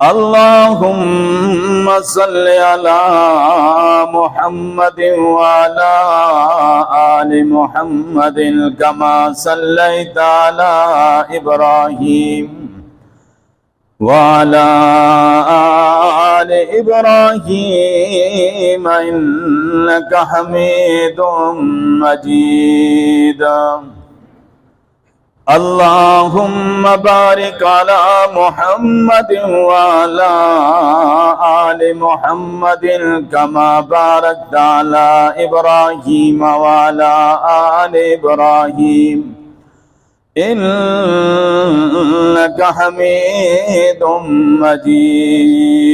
اللهم صل على محمد وعلى آل محمد كما صليت على إبراهيم وعلى آل إبراهيم إنك حميد مجيد اللهم بارك على محمد وعلى آل محمد كما باركت على إبراهيم وعلى آل إبراهيم إنك حميد مجيد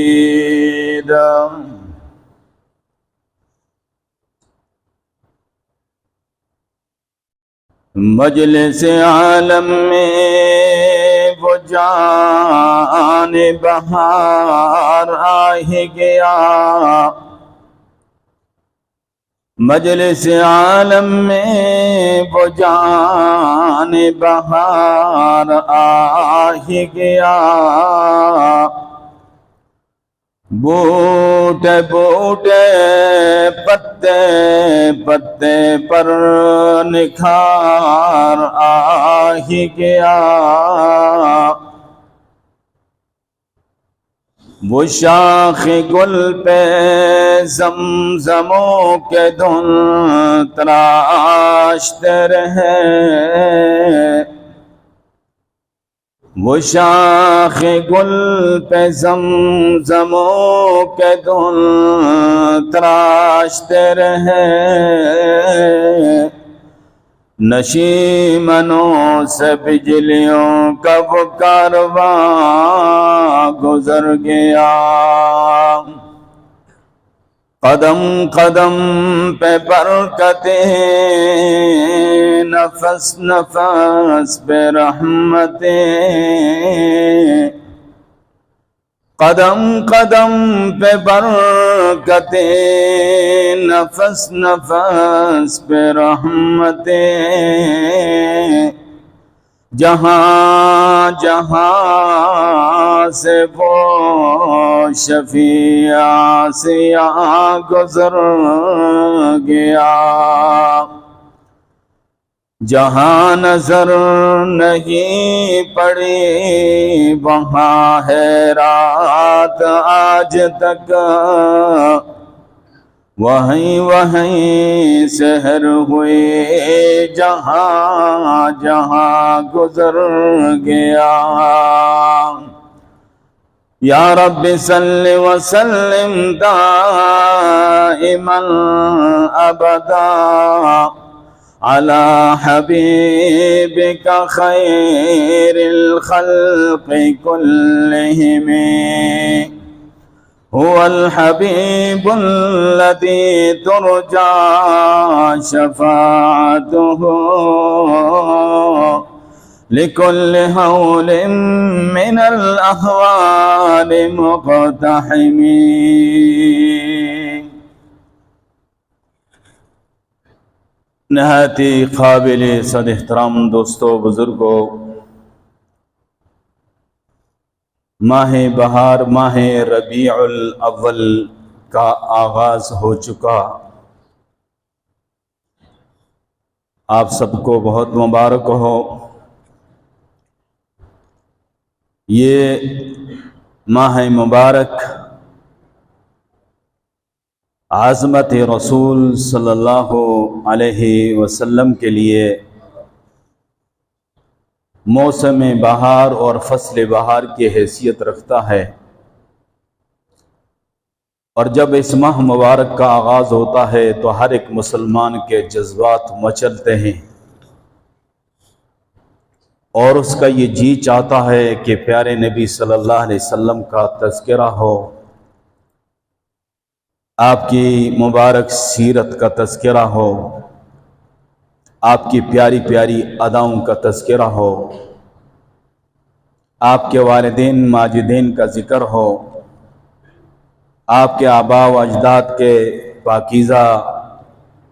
مجلس عالم میں وہ جان بہار آ ہی گیا، مجلس عالم میں وہ جان بہار آ ہی گیا، بوٹے بوٹے پتے پتے پر نکھار آ ہی گیا، وہ شاخ گل پہ زمزموں کے دھن تراشتے رہے، وہ شاخ گل پہ زمزموں کے دھن تراشتے رہے، نشیمنوں سے بجلیوں کا وہ کارواں گزر گیا، قدم قدم پہ برکتیں، نفس نفس پہ رحمتیں، قدم قدم پہ برکتیں، نفس نفس پہ رحمتیں، جہاں جہاں سے وہ شفیع آسیاں گزر گیا، جہاں نظر نہیں پڑی وہاں ہے رات آج تک، وہیں وہیں سحر ہوئی جہاں جہاں گزر گیا، یا رب صلی وسلم دائما ابدا على حبيبك خير الخلق كلهم، هو الحبيب الذي ترجى شفاعته لكل هول من الأهوال مقتحمين۔ نہایت ہی قابل صد احترام دوستو بزرگو، ماہ بہار ماہ ربیع الاول کا آغاز ہو چکا، آپ سب کو بہت مبارک ہو۔ یہ ماہ مبارک عظمت رسول صلی اللہ علیہ وسلم کے لیے موسم بہار اور فصل بہار کی حیثیت رکھتا ہے، اور جب اس ماہ مبارک کا آغاز ہوتا ہے تو ہر ایک مسلمان کے جذبات مچلتے ہیں، اور اس کا یہ جی چاہتا ہے کہ پیارے نبی صلی اللہ علیہ وسلم کا تذکرہ ہو، آپ کی مبارک سیرت کا تذکرہ ہو، آپ کی پیاری پیاری اداؤں کا تذکرہ ہو، آپ کے والدین ماجدین کا ذکر ہو، آپ کے آباء و اجداد کے پاکیزہ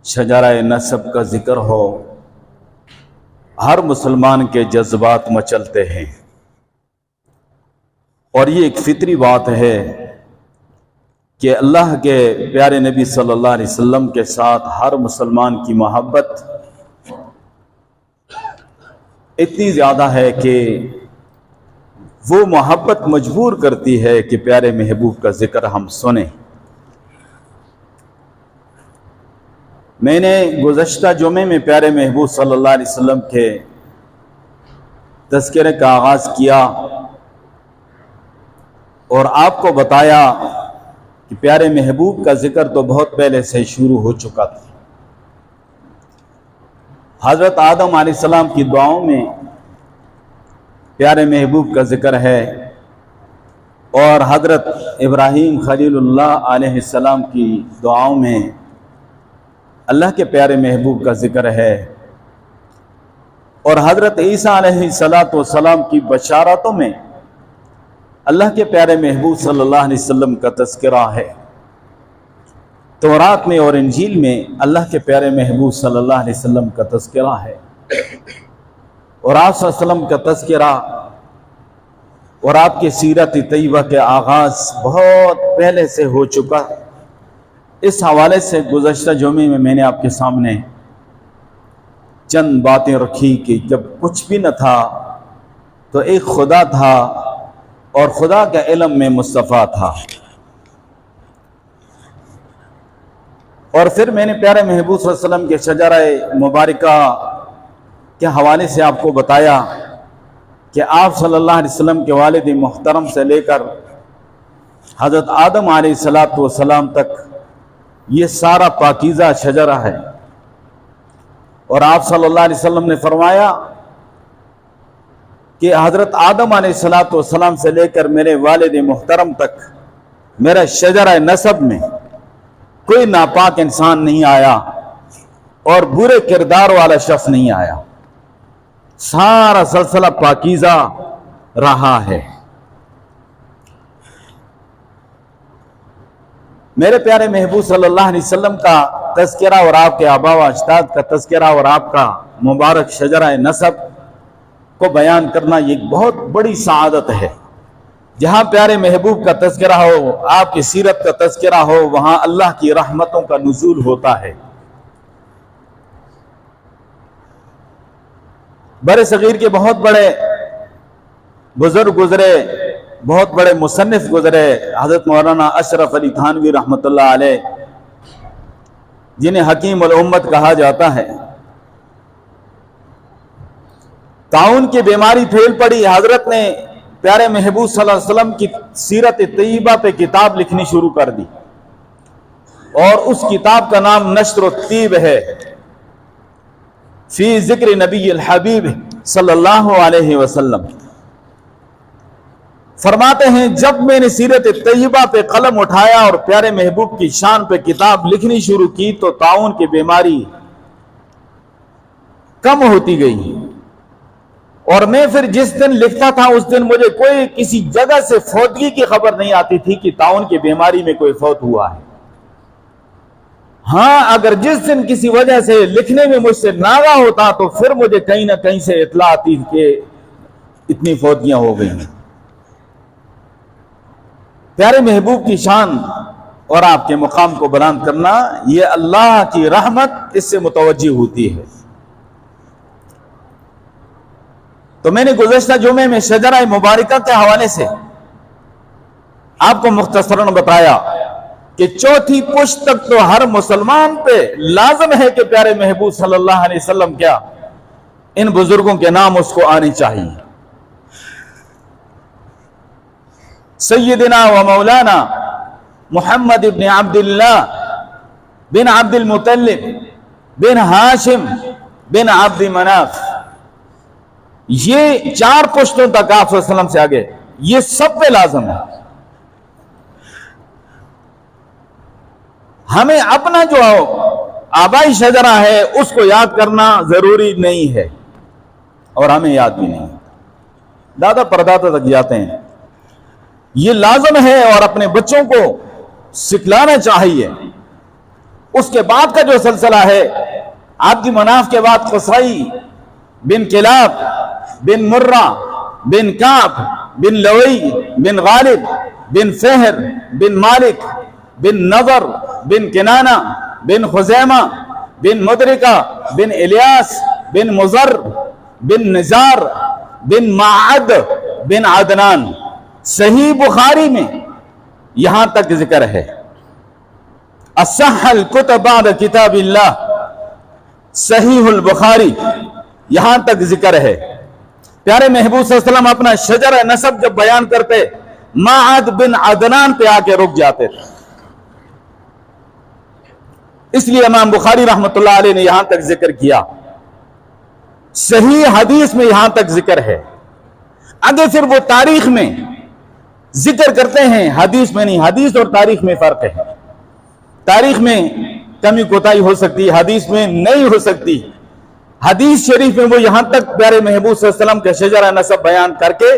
شجرہ نسب کا ذکر ہو، ہر مسلمان کے جذبات مچلتے ہیں۔ اور یہ ایک فطری بات ہے کہ اللہ کے پیارے نبی صلی اللہ علیہ وسلم کے ساتھ ہر مسلمان کی محبت اتنی زیادہ ہے کہ وہ محبت مجبور کرتی ہے کہ پیارے محبوب کا ذکر ہم سنیں۔ میں نے گزشتہ جمعے میں پیارے محبوب صلی اللہ علیہ وسلم کے تذکرے کا آغاز کیا اور آپ کو بتایا کہ پیارے محبوب کا ذکر تو بہت پہلے سے شروع ہو چکا تھا۔ حضرت آدم علیہ السلام کی دعاؤں میں پیارے محبوب کا ذکر ہے، اور حضرت ابراہیم خلیل اللہ علیہ السلام کی دعاؤں میں اللہ کے پیارے محبوب کا ذکر ہے، اور حضرت عیسیٰ علیہ السلام کی بشارتوں میں اللہ کے پیارے محبوب صلی اللہ علیہ وسلم کا تذکرہ ہے۔ تورات میں اور انجیل میں اللہ کے پیارے محبوب صلی اللہ علیہ وسلم کا تذکرہ ہے، اور آپ صلی اللہ علیہ وسلم کا تذکرہ اور آپ کی سیرت طیبہ کے آغاز بہت پہلے سے ہو چکا۔ اس حوالے سے گزشتہ جمعے میں نے آپ کے سامنے چند باتیں رکھی کہ جب کچھ بھی نہ تھا تو ایک خدا تھا، اور خدا کا علم میں مصطفیٰ تھا۔ اور پھر میں نے پیارے محبوب صلی اللہ علیہ وسلم کے شجرہ مبارکہ کے حوالے سے آپ کو بتایا کہ آپ صلی اللہ علیہ وسلم کے والد محترم سے لے کر حضرت آدم علیہ السلام تک یہ سارا پاکیزہ شجرہ ہے، اور آپ صلی اللہ علیہ وسلم نے فرمایا کہ حضرت آدم علیہ السلام سے لے کر میرے والد محترم تک میرا شجرہ نسب میں کوئی ناپاک انسان نہیں آیا اور برے کردار والا شخص نہیں آیا، سارا سلسلہ پاکیزہ رہا ہے۔ میرے پیارے محبوب صلی اللہ علیہ وسلم کا تذکرہ اور آپ کے آباء و اجداد کا تذکرہ اور آپ کا مبارک شجرہ نسب کو بیان کرنا یہ ایک بہت بڑی سعادت ہے۔ جہاں پیارے محبوب کا تذکرہ ہو، آپ کی سیرت کا تذکرہ ہو، وہاں اللہ کی رحمتوں کا نزول ہوتا ہے۔ بر صغیر کے بہت بڑے بزرگ گزرے، بہت بڑے مصنف گزرے، حضرت مولانا اشرف علی تھانوی رحمۃ اللہ علیہ، جنہیں حکیم الامت کہا جاتا ہے۔ طاعون کی بیماری پھیل پڑی، حضرت نے پیارے محبوب صلی اللہ علیہ وسلم کی سیرت طیبہ پہ کتاب لکھنی شروع کر دی، اور اس کتاب کا نام نشر الطیب ہے، فی ذکر نبی الحبیب صلی اللہ علیہ وسلم۔ فرماتے ہیں جب میں نے سیرت طیبہ پہ قلم اٹھایا اور پیارے محبوب کی شان پہ کتاب لکھنی شروع کی تو طاعون کی بیماری کم ہوتی گئی، اور میں پھر جس دن لکھتا تھا اس دن مجھے کوئی کسی جگہ سے فوتگی کی خبر نہیں آتی تھی کہ طاعون کی بیماری میں کوئی فوت ہوا ہے۔ ہاں اگر جس دن کسی وجہ سے لکھنے میں مجھ سے ناغہ ہوتا تو پھر مجھے کہیں نہ کہیں سے اطلاع آتی کہ اتنی فوتیاں ہو گئی ہیں۔ پیارے محبوب کی شان اور آپ کے مقام کو بیان کرنا یہ اللہ کی رحمت اس سے متوجہ ہوتی ہے۔ تو میں نے گزشتہ جمعے میں شجرہ مبارکہ کے حوالے سے آپ کو مختصراً بتایا کہ چوتھی پشت تک تو ہر مسلمان پہ لازم ہے کہ پیارے محبوب صلی اللہ علیہ وسلم کیا ان بزرگوں کے نام اس کو آنے چاہیے۔ سیدنا و مولانا محمد بن عبداللہ بن عبد المطلب بن ہاشم بن عبد مناف، یہ چار پشتوں تک آپ صلی اللہ علیہ وسلم سے آگے یہ سب پہ لازم ہے۔ ہمیں اپنا جو آبائی شجرہ ہے اس کو یاد کرنا ضروری نہیں ہے، اور ہمیں یاد بھی نہیں، دادا پردادا تک جاتے ہیں، یہ لازم ہے اور اپنے بچوں کو سکھلانا چاہیے۔ اس کے بعد کا جو سلسلہ ہے عبد مناف کے بعد قصی بن کلاب بن مرہ بن کعب بن لوی بن غالب بن فہر بن مالک بن نضر بن کنانہ بن خزیمہ بن مدرکہ بن الیاس بن مزر بن نزار بن معد بن عدنان. صحیح بخاری میں یہاں تک ذکر ہے. اصح الکتب بعد کتاب اللہ، صحیح البخاری یہاں تک ذکر ہے. پیارے محبوب صلی اللہ علیہ وسلم اپنا شجرہ نسب جب بیان کرتے معد بن عدنان پہ آ کے رک جاتے تھے. اس لیے امام بخاری رحمۃ اللہ علیہ نے یہاں تک ذکر کیا. صحیح حدیث میں یہاں تک ذکر ہے. آگے پھر وہ تاریخ میں ذکر کرتے ہیں، حدیث میں نہیں. حدیث اور تاریخ میں فرق ہے. تاریخ میں کمی کوتاہی ہو سکتی، حدیث میں نہیں ہو سکتی. حدیث شریف میں وہ یہاں تک پیارے محبوب صلی اللہ علیہ وسلم کا شجرہ نسب بیان کر کے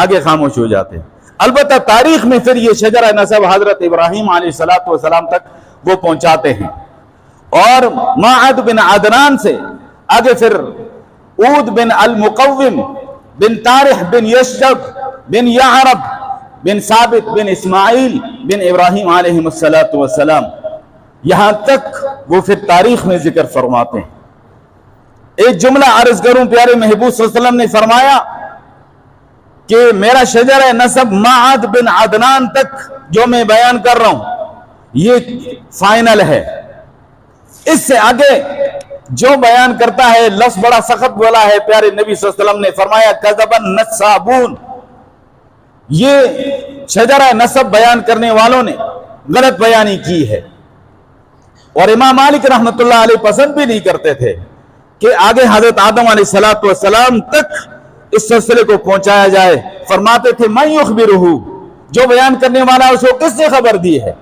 آگے خاموش ہو جاتے ہیں. البتہ تاریخ میں پھر یہ شجرہ نسب حضرت ابراہیم علیہ السلام تک وہ پہنچاتے ہیں. اور معد بن عدنان سے آگے پھر عود بن المقوم بن طارح بن یشجب بن یعرب بن ثابت بن اسماعیل بن ابراہیم علیہ السلام یہاں تک وہ پھر تاریخ میں ذکر فرماتے ہیں. ایک جملہ عرض کروں، پیارے محبوب صلی اللہ علیہ وسلم نے فرمایا کہ میرا شجرہ نسب معد بن عدنان تک جو میں بیان کر رہا ہوں یہ فائنل ہے. اس سے آگے جو بیان کرتا ہے لفظ بڑا سخت بولا ہے پیارے نبی صلی اللہ علیہ وسلم نے فرمایا کذبا نسابون، یہ شجرہ نسب بیان کرنے والوں نے غلط بیانی کی ہے. اور امام مالک رحمۃ اللہ علیہ پسند بھی نہیں کرتے تھے کہ آگے حضرت آدم علیہ السلام تک اس سلسلے کو پہنچایا جائے. فرماتے تھے من یخبرہ، جو بیان کرنے والا اس کو کس نے خبر دی ہے؟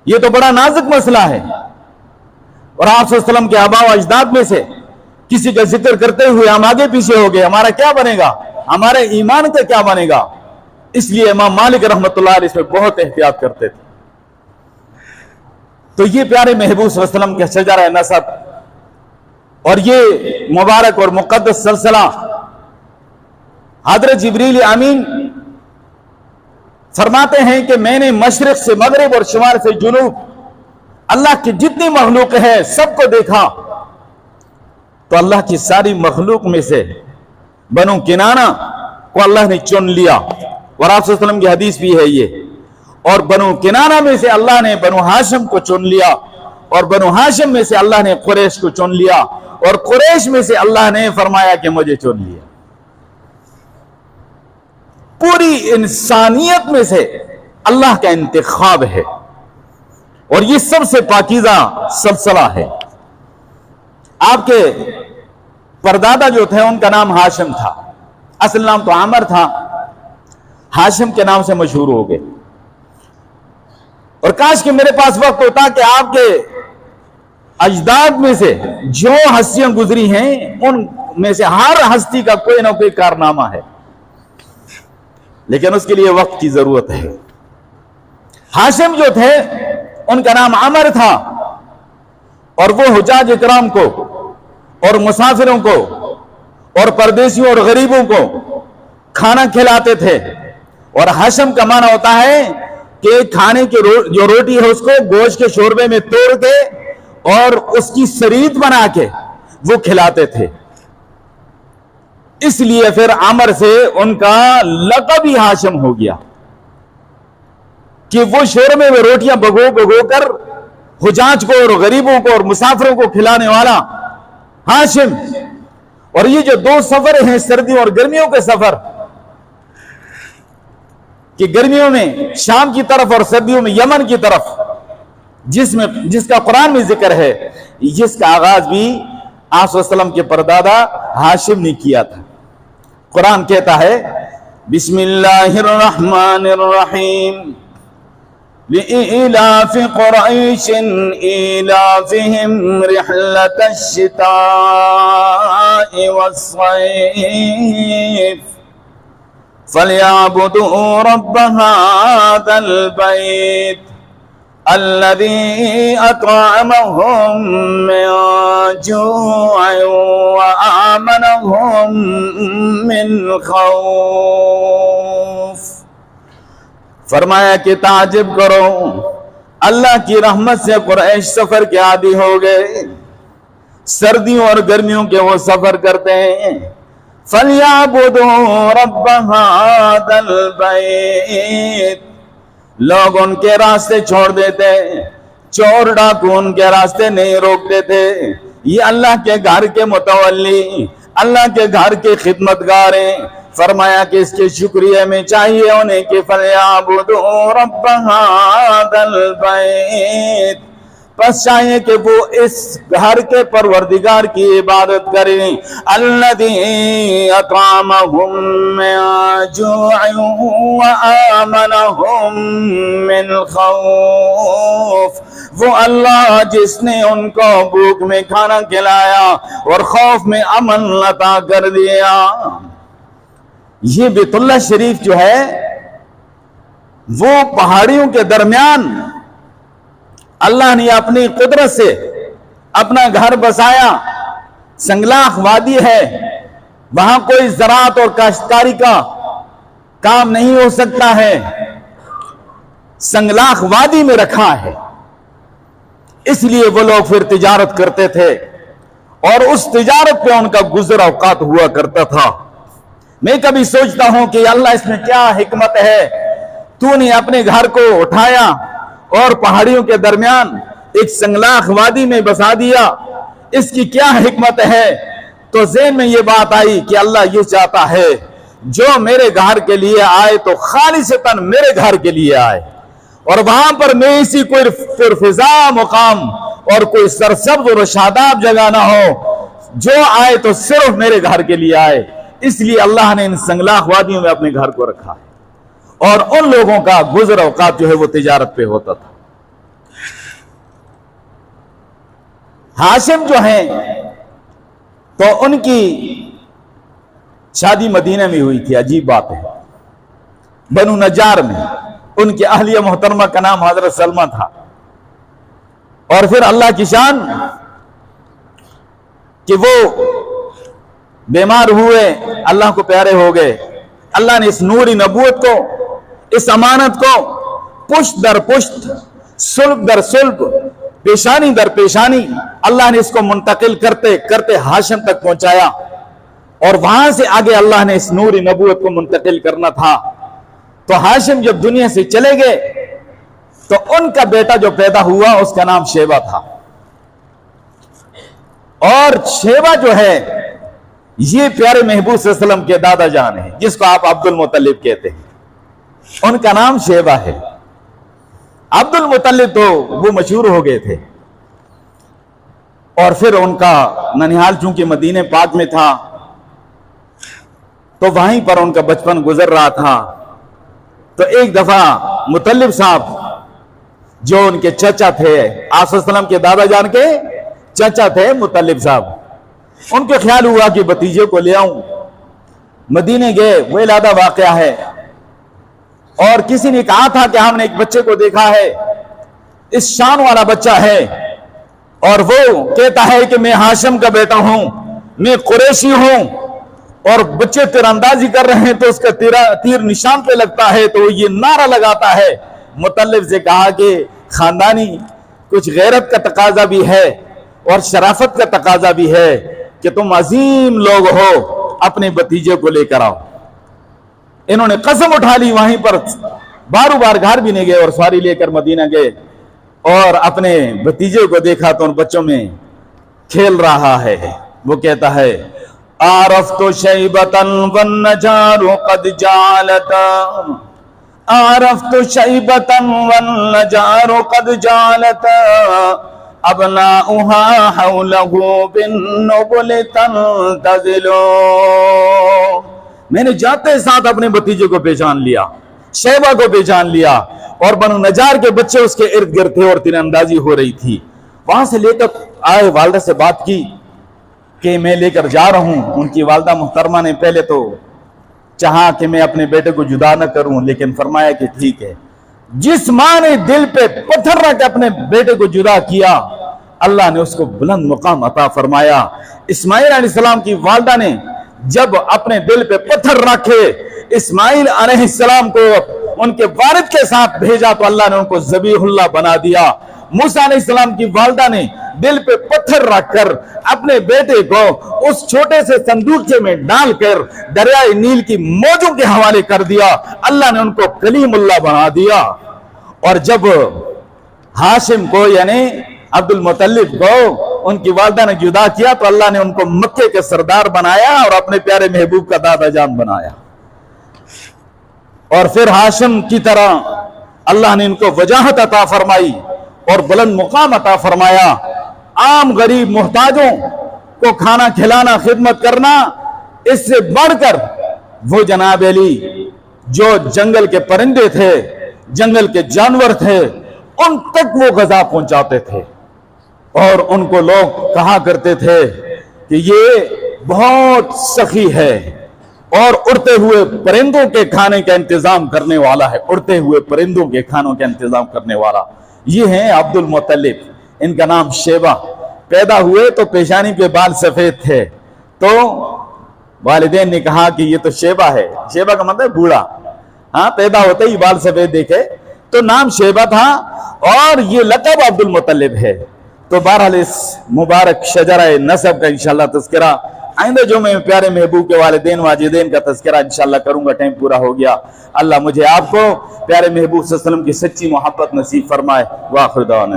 یہ تو بڑا نازک مسئلہ ہے. اور آپ صلی اللہ علیہ وسلم کے آباء و اجداد میں سے کسی کا ذکر کرتے ہوئے ہم آگے پیچھے ہو گئے، ہمارا کیا بنے گا؟ ہمارے ایمان کا کیا بنے گا؟ اس لیے امام مالک رحمۃ اللہ علیہ اس میں بہت احتیاط کرتے تھے. تو یہ پیارے محبوب صلی اللہ علیہ وسلم کے شجرہ نسب اور یہ مبارک اور مقدس سلسلہ حضرت جبریل امین فرماتے ہیں کہ میں نے مشرق سے مغرب اور شمال سے جنوب اللہ کی جتنی مخلوق ہے سب کو دیکھا، تو اللہ کی ساری مخلوق میں سے بنو کنانہ کو اللہ نے چن لیا. اور آپ صلی اللہ علیہ وسلم کی حدیث بھی ہے یہ. اور بنو کنانہ میں سے اللہ نے بنو ہاشم کو چن لیا، اور بنو ہاشم میں سے اللہ نے قریش کو چن لیا، اور قریش میں سے اللہ نے فرمایا کہ مجھے چن لیا. پوری انسانیت میں سے اللہ کا انتخاب ہے، اور یہ سب سے پاکیزہ سلسلہ ہے. آپ کے پردادا جو تھے ان کا نام ہاشم تھا، اصل نام تو عامر تھا، ہاشم کے نام سے مشہور ہو گئے. اور کاش کہ میرے پاس وقت ہوتا کہ آپ کے اجداد میں سے جو ہستیاں گزری ہیں ان میں سے ہر ہستی کا کوئی نہ کوئی کارنامہ ہے، لیکن اس کے لیے وقت کی ضرورت ہے. ہاشم جو تھے ان کا نام عامر تھا، اور وہ حجاج اکرام کو اور مسافروں کو اور پردیسیوں اور غریبوں کو کھانا کھلاتے تھے. اور ہاشم کا معنی ہوتا ہے کہ کھانے کی جو روٹی ہے اس کو گوشت کے شوربے میں توڑ کے اور اس کی سرید بنا کے وہ کھلاتے تھے. اس لیے پھر عامر سے ان کا لقب ہی ہاشم ہو گیا کہ وہ شوربے میں روٹیاں بھگو کر حجاج کو اور غریبوں کو اور مسافروں کو کھلانے والا ہاشم. اور یہ جو دو سفر ہیں سردیوں اور گرمیوں کے سفر، کہ گرمیوں میں شام کی طرف اور سردیوں میں یمن کی طرف، جس کا قرآن میں ذکر ہے، جس کا آغاز بھی آپ صلی اللہ علیہ وسلم کے پردادا ہاشم نے کیا تھا. قرآن کہتا ہے بسم اللہ الرحمن الرحیم لإِلاف قریش إِلَافِهِمْ رِحْلَةَ الشِّتَاءِ وَالصَّيْفِ فَلْيَعْبُدُوا رَبَّ هَذَا الْبَيْتِ الَّذِي أَطْعَمَهُم مِّن جُوعٍ وَآمَنَهُم مِّنْ خَوْفٍ. فرمایا کہ تعجب کرو، اللہ کی رحمت سے قریش سفر کے عادی ہو گئے، سردیوں اور گرمیوں کے وہ سفر کرتے ہیں۔ فَلْيَعْبُدُوا رَبَّ هَذَا الْبَيْتِ، لوگ ان کے راستے چھوڑ دیتے، چور ڈاکو ان کے راستے نہیں روکتے تھے۔ یہ اللہ کے گھر کے متولی، اللہ کے گھر کے خدمتگاریں، فرمایا کہ اس کے شکریہ میں چاہیے انہیں کہ فَلْيَعْبُدُوا رَبَّ هَذَا الْبَيْتِ، پس چاہیے کہ وہ اس گھر کے پروردگار کی عبادت کریں، الَّذِي أَطْعَمَهُم مِّن جُوعٍ وَآمَنَهُم مِّن خَوْفٍ، وہ اللہ جس نے ان کو بھوک میں کھانا کھلایا اور خوف میں امن عطا کر دیا۔ یہ بیت اللہ شریف جو ہے وہ پہاڑیوں کے درمیان اللہ نے اپنی قدرت سے اپنا گھر بسایا۔ سنگلاخ وادی ہے، وہاں کوئی زراعت اور کاشتکاری کا کام نہیں ہو سکتا ہے، سنگلاخ وادی میں رکھا ہے، اس لیے وہ لوگ پھر تجارت کرتے تھے اور اس تجارت پہ ان کا گزر اوقات ہوا کرتا تھا۔ میں کبھی سوچتا ہوں کہ اللہ اس میں کیا حکمت ہے، تو نے اپنے گھر کو اٹھایا اور پہاڑیوں کے درمیان ایک سنگلاخ وادی میں بسا دیا، اس کی کیا حکمت ہے؟ تو ذہن میں یہ بات آئی کہ اللہ یہ چاہتا ہے جو میرے گھر کے لیے آئے تو خالصتاً میرے گھر کے لیے آئے، اور وہاں پر میں اسی کوئی پرفضا مقام اور کوئی سرسبز و شاداب جگہ نہ ہو، جو آئے تو صرف میرے گھر کے لیے آئے۔ اس لیے اللہ نے ان سنگلاخ وادیوں میں اپنے گھر کو رکھا ہے، اور ان لوگوں کا گزر اوقات جو ہے وہ تجارت پہ ہوتا تھا۔ ہاشم جو ہیں تو ان کی شادی مدینہ میں ہوئی تھی، عجیب بات ہے، بنو نجار میں۔ ان کی اہلیہ محترمہ کا نام حضرت سلمہ تھا، اور پھر اللہ کی شان کہ وہ بیمار ہوئے، اللہ کو پیارے ہو گئے۔ اللہ نے اس نوری نبوت کو، اس امانت کو پشت در پشت، سلب در سلب، پیشانی در پیشانی اللہ نے اس کو منتقل کرتے کرتے ہاشم تک پہنچایا، اور وہاں سے آگے اللہ نے اس نوری نبوت کو منتقل کرنا تھا۔ تو ہاشم جب دنیا سے چلے گئے تو ان کا بیٹا جو پیدا ہوا اس کا نام شیبہ تھا، اور شیبہ جو ہے یہ پیارے محبوب صلی اللہ علیہ وسلم کے دادا جان ہیں، جس کو آپ عبد المطلب کہتے ہیں، ان کا نام شیبہ ہے۔ عبد المطلب تو وہ مشہور ہو گئے تھے، اور پھر ان کا ننیال چونکہ مدینہ پاک میں تھا تو وہیں پر ان کا بچپن گزر رہا تھا۔ تو ایک دفعہ مطلب صاحب جو ان کے چچا تھے، آپ صلی اللہ علیہ وسلم کے دادا جان کے چچا تھے مطلب صاحب، ان کو خیال ہوا کہ بھتیجے کو لے آؤں۔ مدینے گئے، وہ ولادہ واقعہ ہے، اور کسی نے کہا تھا کہ ہم نے ایک بچے کو دیکھا ہے، اس شان والا بچہ ہے، اور وہ کہتا ہے کہ میں ہاشم کا بیٹا ہوں، میں قریشی ہوں، اور بچے تیر اندازی کر رہے ہیں تو اس کا تیر نشان پہ لگتا ہے تو وہ یہ نعرہ لگاتا ہے۔ مطلب سے کہا کہ خاندانی کچھ غیرت کا تقاضا بھی ہے اور شرافت کا تقاضا بھی ہے کہ تم عظیم لوگ ہو، اپنے بھتیجے کو لے کر آؤ۔ انہوں نے قسم اٹھا لی، وہیں پر بارو بار گھر بھی نہیں گئے اور سواری لے کر مدینہ گئے، اور اپنے بھتیجے کو دیکھا تو ان بچوں میں کھیل رہا ہے۔ وہ کہتا ہے عرفت شیبۃ والنجار قد جعلتا، عرفت شیبۃ والنجار قد جعلتا، ابناؤها حوله بالنبل تنتظل۔ میں نے جاتے ساتھ اپنے بھتیجے کو پہچان لیا، شیبہ کو پہچان لیا، اور بنو نجار کے بچے اس کے ارد گرد تھے اور تیر اندازی ہو رہی تھی۔ وہاں سے لے کر آئے، والدہ سے بات کی کہ میں لے کر جا رہا ہوں۔ ان کی والدہ محترمہ نے پہلے تو چاہا کہ میں اپنے بیٹے کو جدا نہ کروں، لیکن فرمایا کہ ٹھیک ہے۔ جس ماں نے دل پہ پتھر رکھ کے اپنے بیٹے کو جدا کیا، اللہ نے اس کو بلند مقام عطا فرمایا۔ اسماعیل علیہ السلام کی والدہ نے جب اپنے دل پہ پتھر رکھے، اسماعیل علیہ السلام کو ان کے والد کے ساتھ بھیجا تو اللہ نے ان کو ذبیح اللہ بنا دیا۔ موسیٰ علیہ السلام کی والدہ نے دل پہ پتھر رکھ کر اپنے بیٹے کو اس چھوٹے سے صندوقچے میں ڈال کر دریائے نیل کی موجوں کے حوالے کر دیا۔ اللہ نے ان کو کلیم اللہ بنا دیا۔ اور جب ہاشم کو یعنی عبد المطلب کو ان کی والدہ نے جدا کیا تو اللہ نے ان کو مکے کے سردار بنایا اور اپنے پیارے محبوب کا دادا جان بنایا۔ اور پھر ہاشم کی طرح اللہ نے ان کو وجاہت عطا فرمائی اور بلند مقام عطا فرمایا۔ عام غریب محتاجوں کو کھانا کھلانا، خدمت کرنا، اس سے بڑھ کر وہ جناب علی جو جنگل کے پرندے تھے، جنگل کے جانور تھے، ان تک وہ غذا پہنچاتے تھے۔ اور ان کو لوگ کہا کرتے تھے کہ یہ بہت سخی ہے اور اڑتے ہوئے پرندوں کے کھانے کا انتظام کرنے والا ہے، اڑتے ہوئے پرندوں کے کھانوں کا انتظام کرنے والا۔ یہ ہیں عبد المطلب، ان کا نام شیبہ۔ پیدا ہوئے تو پیشانی کے بال سفید تھے، تو والدین نے کہا کہ یہ تو شیبہ ہے۔ شیبہ کا مطلب بوڑھا، ہاں، پیدا ہوتے ہی بال سفید دیکھے تو نام شیبہ تھا اور یہ لقب عبد المطلب ہے۔ تو بہرحال اس مبارک شجرہ نسب کا انشاءاللہ تذکرہ آئندہ جو میں پیارے محبوب کے والدین واجدین کا تذکرہ انشاءاللہ کروں گا، ٹائم پورا ہو گیا۔ اللہ مجھے آپ کو پیارے محبوب صلی اللہ علیہ وسلم کی سچی محبت نصیب فرمائے۔ وآخر دعوانا